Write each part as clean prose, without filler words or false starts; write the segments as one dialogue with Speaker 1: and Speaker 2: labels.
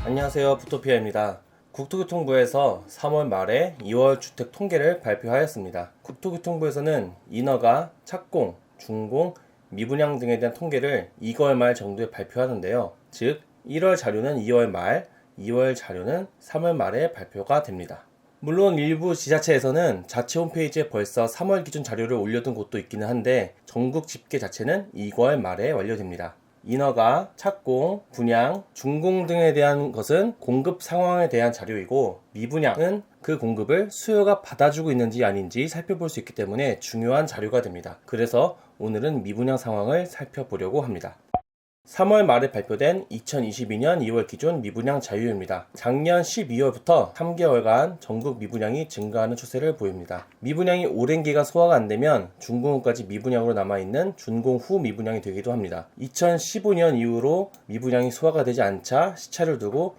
Speaker 1: 안녕하세요, 부토피아입니다. 국토교통부에서 3월 말에 2월 주택 통계를 발표하였습니다. 국토교통부에서는 인허가, 착공, 준공, 미분양 등에 대한 통계를 2월 말 정도에 발표하는데요. 즉 1월 자료는 2월 말, 2월 자료는 3월 말에 발표가 됩니다. 물론 일부 지자체에서는 자체 홈페이지에 벌써 3월 기준 자료를 올려둔 곳도 있기는 한데 전국 집계 자체는 2월 말에 완료됩니다. 인허가, 착공, 분양, 준공 등에 대한 것은 공급 상황에 대한 자료이고, 미분양은 그 공급을 수요가 받아주고 있는지 아닌지 살펴볼 수 있기 때문에 중요한 자료가 됩니다. 그래서 오늘은 미분양 상황을 살펴보려고 합니다. 3월 말에 발표된 2022년 2월 기준 미분양 자료입니다. 작년 12월부터 3개월간 전국 미분양이 증가하는 추세를 보입니다. 미분양이 오랜 기간 소화가 안되면 준공 후까지 미분양으로 남아있는 준공 후 미분양이 되기도 합니다. 2015년 이후로 미분양이 소화가 되지 않자 시차를 두고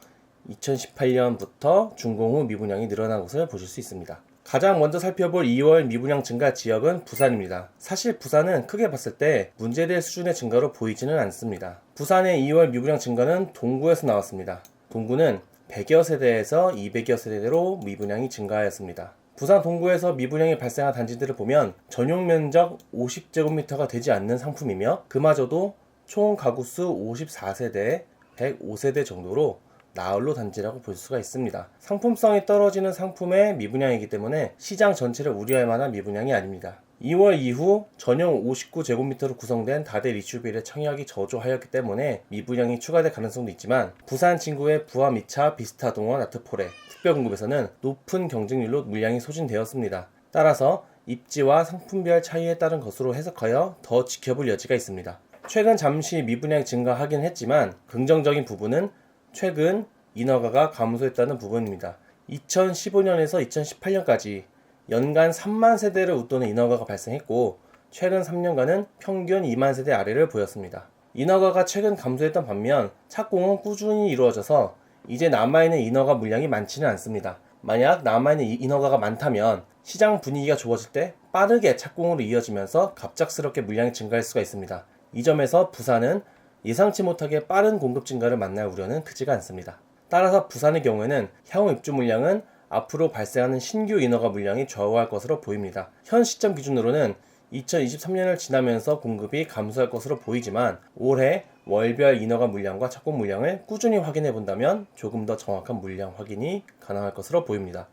Speaker 1: 2018년부터 준공 후 미분양이 늘어난 것을 보실 수 있습니다. 가장 먼저 살펴볼 2월 미분양 증가 지역은 부산입니다. 사실 부산은 크게 봤을 때 문제될 수준의 증가로 보이지는 않습니다. 부산의 2월 미분양 증가는 동구에서 나왔습니다. 동구는 100여 세대에서 200여 세대로 미분양이 증가하였습니다. 부산 동구에서 미분양이 발생한 단지들을 보면 전용 면적 50제곱미터가 되지 않는 상품이며 그마저도 총 가구수 54세대, 105세대 정도로 나홀로 단지라고 볼 수가 있습니다. 상품성이 떨어지는 상품의 미분양이기 때문에 시장 전체를 우려할 만한 미분양이 아닙니다. 2월 이후 전용 59제곱미터로 구성된 다대 리슈빌의 청약이 저조하였기 때문에 미분양이 추가될 가능성도 있지만 부산 진구의 부암 2차 비스타동원 아트포레 특별공급에서는 높은 경쟁률로 물량이 소진되었습니다. 따라서 입지와 상품별 차이에 따른 것으로 해석하여 더 지켜볼 여지가 있습니다. 최근 잠시 미분양이 증가하긴 했지만 긍정적인 부분은 최근 인허가가 감소했다는 부분입니다. 2015년에서 2018년까지 연간 3만 세대를 웃도는 인허가가 발생했고 최근 3년간은 평균 2만 세대 아래를 보였습니다. 인허가가 최근 감소했던 반면 착공은 꾸준히 이루어져서 이제 남아있는 인허가 물량이 많지는 않습니다. 만약 남아있는 인허가가 많다면 시장 분위기가 좋아질 때 빠르게 착공으로 이어지면서 갑작스럽게 물량이 증가할 수가 있습니다. 이 점에서 부산은 예상치 못하게 빠른 공급 증가를 만날 우려는 크지가 않습니다. 따라서 부산의 경우에는 향후 입주 물량은 앞으로 발생하는 신규 인허가 물량이 좌우할 것으로 보입니다. 현 시점 기준으로는 2023년을 지나면서 공급이 감소할 것으로 보이지만 올해 월별 인허가 물량과 착공 물량을 꾸준히 확인해 본다면 조금 더 정확한 물량 확인이 가능할 것으로 보입니다.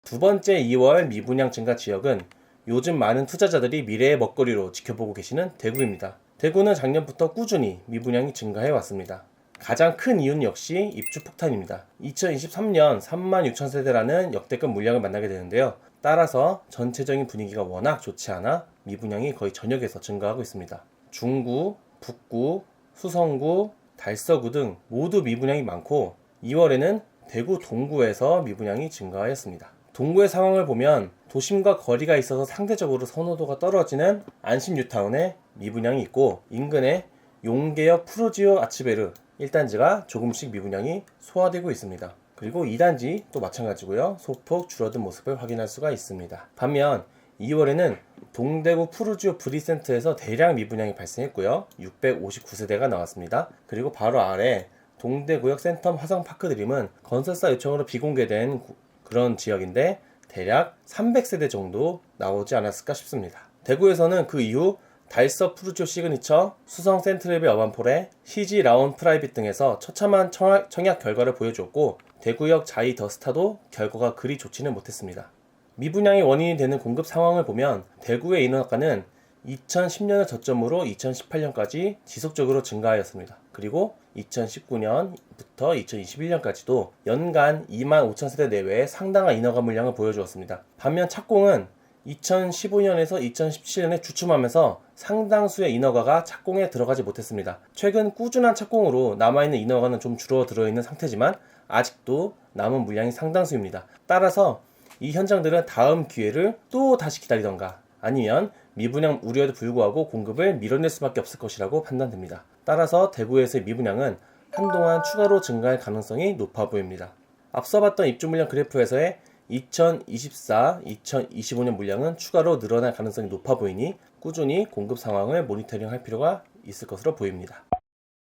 Speaker 1: 두 번째 2월 미분양 증가 지역은 요즘 많은 투자자들이 미래의 먹거리로 지켜보고 계시는 대구입니다. 대구는 작년부터 꾸준히 미분양이 증가해 왔습니다. 가장 큰 이유는 역시 입주 폭탄입니다. 2023년 36,000세대라는 역대급 물량을 만나게 되는데요. 따라서 전체적인 분위기가 워낙 좋지 않아 미분양이 거의 전역에서 증가하고 있습니다. 중구, 북구, 수성구, 달서구 등 모두 미분양이 많고 2월에는 대구 동구에서 미분양이 증가하였습니다. 동구의 상황을 보면 도심과 거리가 있어서 상대적으로 선호도가 떨어지는 안심 뉴타운에 미분양이 있고 인근에 용계역 푸르지오 아치베르 1단지가 조금씩 미분양이 소화되고 있습니다. 그리고 2단지 또 마찬가지고요. 소폭 줄어든 모습을 확인할 수가 있습니다. 반면 2월에는 동대구 푸르지오 브리센터에서 대량 미분양이 발생했고요. 659세대가 나왔습니다. 그리고 바로 아래 동대구역 센텀 화성파크드림은 건설사 요청으로 비공개된 그런 지역인데 대략 300세대 정도 나오지 않았을까 싶습니다. 대구에서는 그 이후 달서 푸르지오 시그니처, 수성 센트레벨 어반폴에, CG 라온 프라이빗 등에서 처참한 청약 결과를 보여주었고 대구역 자이 더스타도 결과가 그리 좋지는 못했습니다. 미분양의 원인이 되는 공급 상황을 보면 대구의 인허가는 2010년을 저점으로 2018년까지 지속적으로 증가하였습니다. 그리고 2019년부터 2021년까지도 연간 25,000세대 내외의 상당한 인허가 물량을 보여주었습니다. 반면 착공은 2015년에서 2017년에 주춤하면서 상당수의 인허가가 착공에 들어가지 못했습니다. 최근 꾸준한 착공으로 남아있는 인허가는 좀 줄어들어 있는 상태지만 아직도 남은 물량이 상당수입니다. 따라서 이 현장들은 다음 기회를 또 다시 기다리던가 아니면 미분양 우려에도 불구하고 공급을 밀어낼 수밖에 없을 것이라고 판단됩니다. 따라서 대구에서의 미분양은 한동안 추가로 증가할 가능성이 높아 보입니다. 앞서 봤던 입주 물량 그래프에서의 2024, 2025년 물량은 추가로 늘어날 가능성이 높아 보이니 꾸준히 공급 상황을 모니터링할 필요가 있을 것으로 보입니다.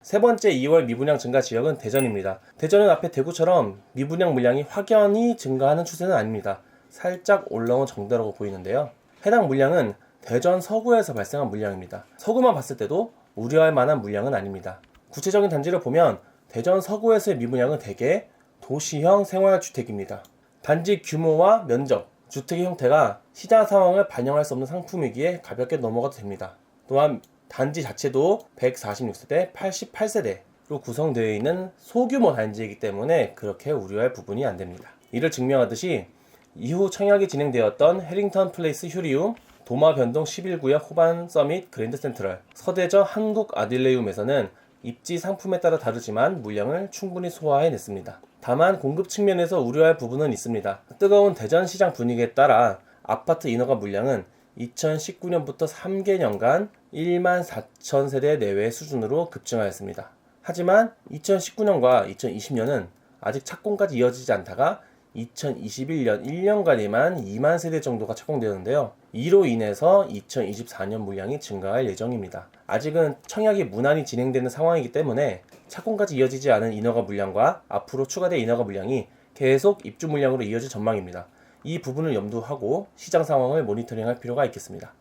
Speaker 1: 세 번째 2월 미분양 증가 지역은 대전입니다. 대전은 앞에 대구처럼 미분양 물량이 확연히 증가하는 추세는 아닙니다. 살짝 올라온 정도라고 보이는데요. 해당 물량은 대전 서구에서 발생한 물량입니다. 서구만 봤을 때도 우려할 만한 물량은 아닙니다. 구체적인 단지를 보면 대전 서구에서의 미분양은 대개 도시형 생활주택입니다. 단지 규모와 면적, 주택의 형태가 시장 상황을 반영할 수 없는 상품이기에 가볍게 넘어가도 됩니다. 또한 단지 자체도 146세대, 88세대로 구성되어 있는 소규모 단지이기 때문에 그렇게 우려할 부분이 안됩니다. 이를 증명하듯이 이후 청약이 진행되었던 해링턴 플레이스 휴리움, 도마 변동 11구역 호반 서밋 그랜드 센트럴, 서대저 한국 아딜레움에서는 입지 상품에 따라 다르지만 물량을 충분히 소화해냈습니다. 다만 공급 측면에서 우려할 부분은 있습니다. 뜨거운 대전 시장 분위기에 따라 아파트 인허가 물량은 2019년부터 3개년간 1만 4천 세대 내외 수준으로 급증하였습니다. 하지만 2019년과 2020년은 아직 착공까지 이어지지 않다가 2021년 1년간에만 2만 세대 정도가 착공되었는데요. 이로 인해서 2024년 물량이 증가할 예정입니다. 아직은 청약이 무난히 진행되는 상황이기 때문에 착공까지 이어지지 않은 인허가 물량과 앞으로 추가될 인허가 물량이 계속 입주 물량으로 이어질 전망입니다. 이 부분을 염두하고 시장 상황을 모니터링할 필요가 있겠습니다.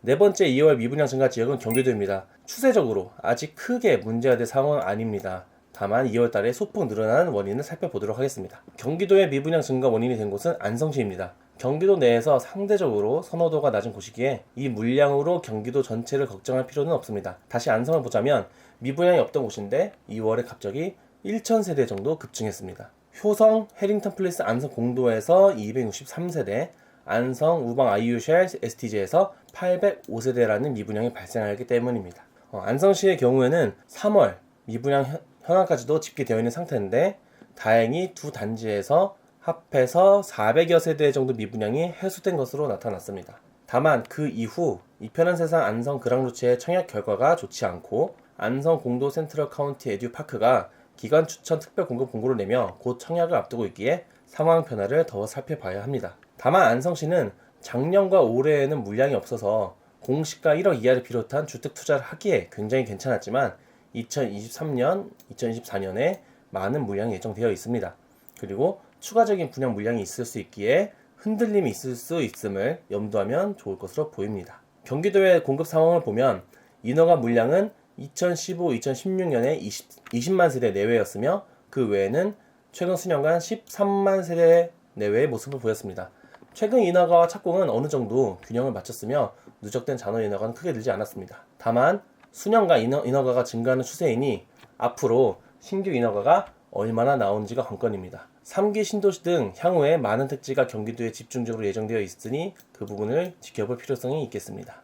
Speaker 1: 네 번째 2월 미분양 증가 지역은 경기도입니다. 추세적으로 아직 크게 문제가 될 상황은 아닙니다. 다만 2월 달에 소폭 늘어난 원인을 살펴보도록 하겠습니다. 경기도의 미분양 증가 원인이 된 곳은 안성시입니다. 경기도 내에서 상대적으로 선호도가 낮은 곳이기에 이 물량으로 경기도 전체를 걱정할 필요는 없습니다. 다시 안성을 보자면 미분양이 없던 곳인데 2월에 갑자기 1,000세대 정도 급증했습니다. 효성 해링턴 플레이스 안성 공도에서 263세대, 안성 우방 아이유쉘 STJ에서 805세대라는 미분양이 발생하였기 때문입니다. 안성시의 경우에는 3월 미분양 현황까지도 집계되어 있는 상태인데 다행히 두 단지에서 합해서 400여 세대 정도 미분양이 해소된 것으로 나타났습니다. 다만 그 이후 이편한 세상 안성 그랑루치의 청약 결과가 좋지 않고 안성 공도 센트럴 카운티 에듀파크가 기관 추천 특별 공급 공고를 내며 곧 청약을 앞두고 있기에 상황 변화를 더 살펴봐야 합니다. 다만 안성시는 작년과 올해에는 물량이 없어서 공시가 1억 이하를 비롯한 주택 투자를 하기에 굉장히 괜찮았지만 2023년, 2024년에 많은 물량이 예정되어 있습니다. 그리고 추가적인 분양 물량이 있을 수 있기에 흔들림이 있을 수 있음을 염두하면 좋을 것으로 보입니다. 경기도의 공급 상황을 보면 인허가 물량은 2015, 2016년에 20만 세대 내외였으며 그 외에는 최근 수년간 13만 세대 내외의 모습을 보였습니다. 최근 인허가와 착공은 어느 정도 균형을 맞췄으며 누적된 잔원 인허가는 크게 늘지 않았습니다. 다만 수년간 인허가가 증가하는 추세이니 앞으로 신규 인허가가 얼마나 나오는지가 관건입니다. 3기 신도시 등 향후에 많은 택지가 경기도에 집중적으로 예정되어 있으니 그 부분을 지켜볼 필요성이 있겠습니다.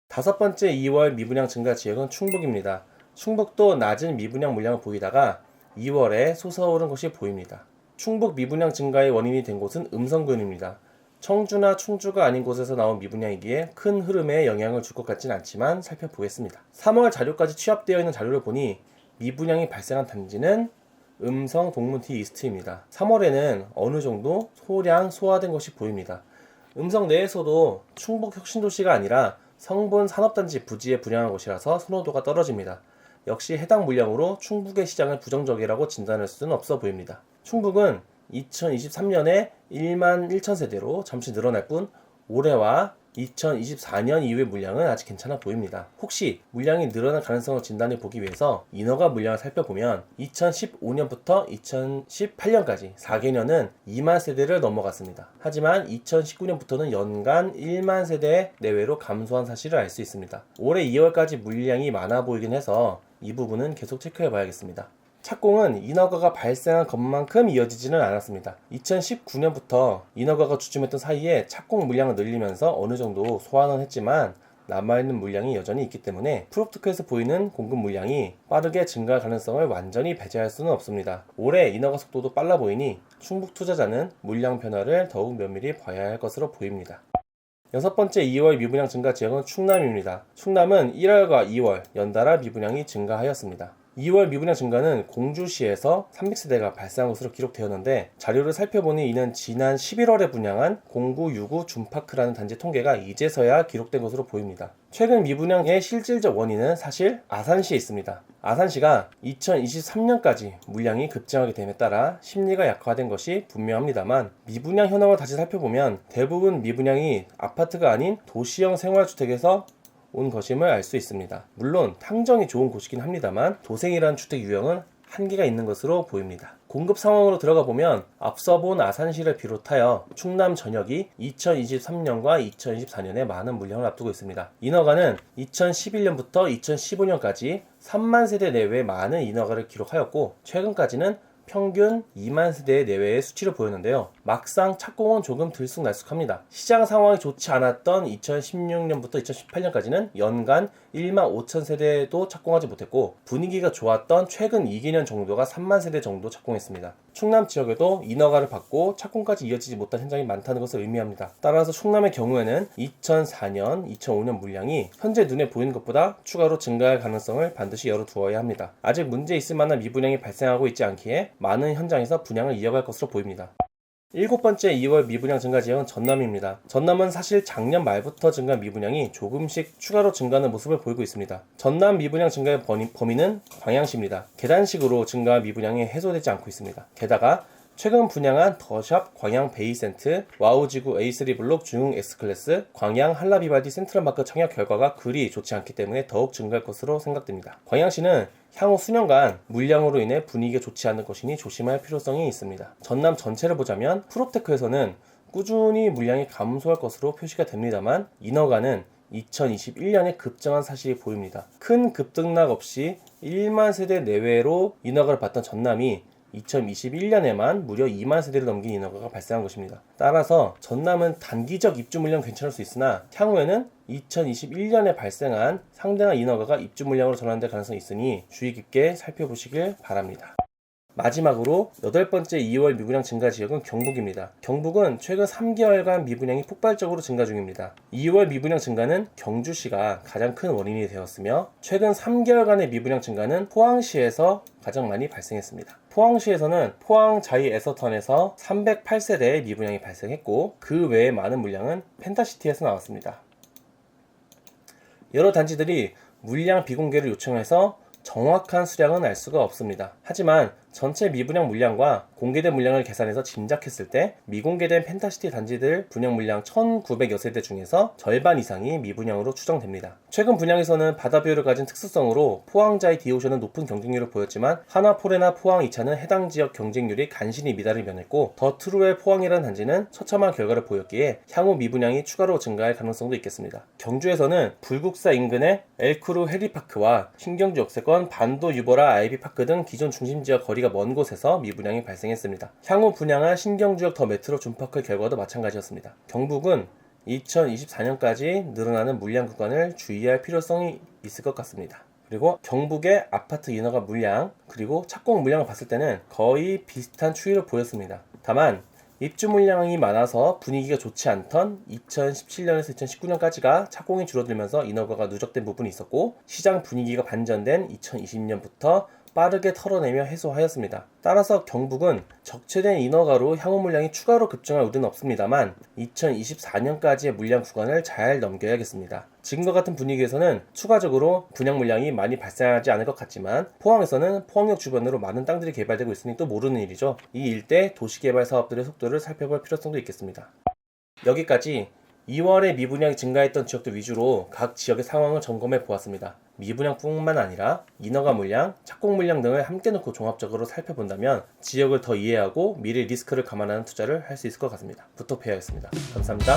Speaker 1: 다섯 번째 2월 미분양 증가 지역은 충북입니다. 충북도 낮은 미분양 물량을 보이다가 2월에 솟아오른 것이 보입니다. 충북 미분양 증가의 원인이 된 곳은 음성군입니다. 청주나 충주가 아닌 곳에서 나온 미분양이기에 큰 흐름에 영향을 줄 것 같진 않지만 살펴보겠습니다. 3월 자료까지 취합되어 있는 자료를 보니 미분양이 발생한 단지는 음성 동문티 이스트입니다. 3월에는 어느 정도 소량 소화된 것이 보입니다. 음성 내에서도 충북 혁신도시가 아니라 성분 산업단지 부지에 분양한 곳이라서 선호도가 떨어집니다. 역시 해당 물량으로 충북의 시장을 부정적이라고 진단할 수는 없어 보입니다. 충북은 2023년에 1만 1천 세대로 잠시 늘어날 뿐 올해와 2024년 이후의 물량은 아직 괜찮아 보입니다. 혹시 물량이 늘어날 가능성을 진단해 보기 위해서 인허가 물량을 살펴보면 2015년부터 2018년까지 4개년은 2만 세대를 넘어갔습니다. 하지만 2019년부터는 연간 1만 세대 내외로 감소한 사실을 알 수 있습니다. 올해 2월까지 물량이 많아 보이긴 해서 이 부분은 계속 체크해 봐야겠습니다. 착공은 인허가가 발생한 것만큼 이어지지는 않았습니다. 2019년부터 인허가가 주춤했던 사이에 착공 물량을 늘리면서 어느 정도 소화는 했지만 남아있는 물량이 여전히 있기 때문에 프롭트크에서 보이는 공급 물량이 빠르게 증가할 가능성을 완전히 배제할 수는 없습니다. 올해 인허가 속도도 빨라 보이니 충북 투자자는 물량 변화를 더욱 면밀히 봐야 할 것으로 보입니다. 여섯 번째 2월 미분양 증가 지역은 충남입니다. 충남은 1월과 2월 연달아 미분양이 증가하였습니다. 2월 미분양 증가는 공주시에서 300세대가 발생한 것으로 기록되었는데 자료를 살펴보니 이는 지난 11월에 분양한 0969 준파크라는 단지 통계가 이제서야 기록된 것으로 보입니다. 최근 미분양의 실질적 원인은 사실 아산시에 있습니다. 아산시가 2023년까지 물량이 급증하게 됨에 따라 심리가 약화된 것이 분명합니다만 미분양 현황을 다시 살펴보면 대부분 미분양이 아파트가 아닌 도시형 생활주택에서 온 것임을 알 수 있습니다. 물론 탕정이 좋은 곳이긴 합니다만 도생이라는 주택 유형은 한계가 있는 것으로 보입니다. 공급 상황으로 들어가 보면 앞서 본 아산시를 비롯하여 충남 전역이 2023년과 2024년에 많은 물량을 앞두고 있습니다. 인허가는 2011년부터 2015년까지 3만 세대 내외의 많은 인허가를 기록하였고 최근까지는 평균 2만 세대 내외의 수치를 보였는데요. 막상 착공은 조금 들쑥날쑥합니다. 시장 상황이 좋지 않았던 2016년부터 2018년까지는 연간 1만 5천 세대도 착공하지 못했고 분위기가 좋았던 최근 2개년 정도가 3만 세대 정도 착공했습니다. 충남 지역에도 인허가를 받고 착공까지 이어지지 못한 현장이 많다는 것을 의미합니다. 따라서 충남의 경우에는 2004년, 2005년 물량이 현재 눈에 보이는 것보다 추가로 증가할 가능성을 반드시 열어두어야 합니다. 아직 문제 있을 만한 미분양이 발생하고 있지 않기에 많은 현장에서 분양을 이어갈 것으로 보입니다. 7번째 2월 미분양 증가 지역은 전남입니다. 전남은 사실 작년 말부터 증가한 미분양이 조금씩 추가로 증가하는 모습을 보이고 있습니다. 전남 미분양 증가의 범위는 광양시입니다. 계단식으로 증가한 미분양이 해소되지 않고 있습니다. 게다가 최근 분양한 더샵 광양 베이센트, 와우지구 A3 블록 중흥 S클래스, 광양 한라비발디 센트럴마크 청약 결과가 그리 좋지 않기 때문에 더욱 증가할 것으로 생각됩니다. 광양시는 향후 수년간 물량으로 인해 분위기가 좋지 않을 것이니 조심할 필요성이 있습니다. 전남 전체를 보자면 프롭테크에서는 꾸준히 물량이 감소할 것으로 표시가 됩니다만 인허가는 2021년에 급증한 사실이 보입니다. 큰 급등락 없이 1만 세대 내외로 인허가를 받던 전남이 2021년에만 무려 2만 세대를 넘긴 인허가가 발생한 것입니다. 따라서 전남은 단기적 입주 물량 괜찮을 수 있으나 향후에는 2021년에 발생한 상당한 인허가가 입주 물량으로 전환될 가능성이 있으니 주의 깊게 살펴보시길 바랍니다. 마지막으로 8번째 2월 미분양 증가 지역은 경북입니다. 경북은 최근 3개월간 미분양이 폭발적으로 증가 중입니다. 2월 미분양 증가는 경주시가 가장 큰 원인이 되었으며 최근 3개월간의 미분양 증가는 포항시에서 가장 많이 발생했습니다. 포항시에서는 포항 자이 에서턴에서 308세대의 미분양이 발생했고 그 외에 많은 물량은 펜타시티에서 나왔습니다. 여러 단지들이 물량 비공개를 요청해서 정확한 수량은 알 수가 없습니다. 하지만 전체 미분양 물량과 공개된 물량을 계산해서 짐작했을 때 미공개된 펜타시티 단지들 분양 물량 1900여 세대 중에서 절반 이상이 미분양으로 추정됩니다. 최근 분양에서는 바다 뷰를 가진 특수성으로 포항자이 디오션은 높은 경쟁률을 보였지만 하나포레나 포항 2차는 해당 지역 경쟁률이 간신히 미달을 면했고 더 트루의 포항이라는 단지는 처참한 결과를 보였기에 향후 미분양이 추가로 증가할 가능성도 있겠습니다. 경주에서는 불국사 인근의 엘크루 해리파크와 신경주 역세권, 반도 유보라 아이비파크 등 기존 중심지역 거리가 먼 곳에서 미분양이 발생했습니다. 향후 분양한 신경주역 더 메트로 준파크 결과도 마찬가지였습니다. 경북은 2024년까지 늘어나는 물량 구간을 주의할 필요성이 있을 것 같습니다. 그리고 경북의 아파트 인허가 물량 그리고 착공 물량을 봤을 때는 거의 비슷한 추이를 보였습니다. 다만 입주 물량이 많아서 분위기가 좋지 않던 2017년에서 2019년까지가 착공이 줄어들면서 인허가가 누적된 부분이 있었고 시장 분위기가 반전된 2020년부터 빠르게 털어내며 해소하였습니다. 따라서 경북은 적체된 인허가로 향후 물량이 추가로 급증할 우려는 없습니다만 2024년까지의 물량 구간을 잘 넘겨야겠습니다. 지금과 같은 분위기에서는 추가적으로 분양 물량이 많이 발생하지 않을 것 같지만 포항에서는 포항역 주변으로 많은 땅들이 개발되고 있으니 또 모르는 일이죠. 이 일대 도시개발 사업들의 속도를 살펴볼 필요성도 있겠습니다. 여기까지 2월에 미분양이 증가했던 지역들 위주로 각 지역의 상황을 점검해 보았습니다. 미분양뿐만 아니라 인허가 물량, 착공 물량 등을 함께 놓고 종합적으로 살펴본다면 지역을 더 이해하고 미래 리스크를 감안하는 투자를 할 수 있을 것 같습니다. 부탁해야겠습니다. 감사합니다.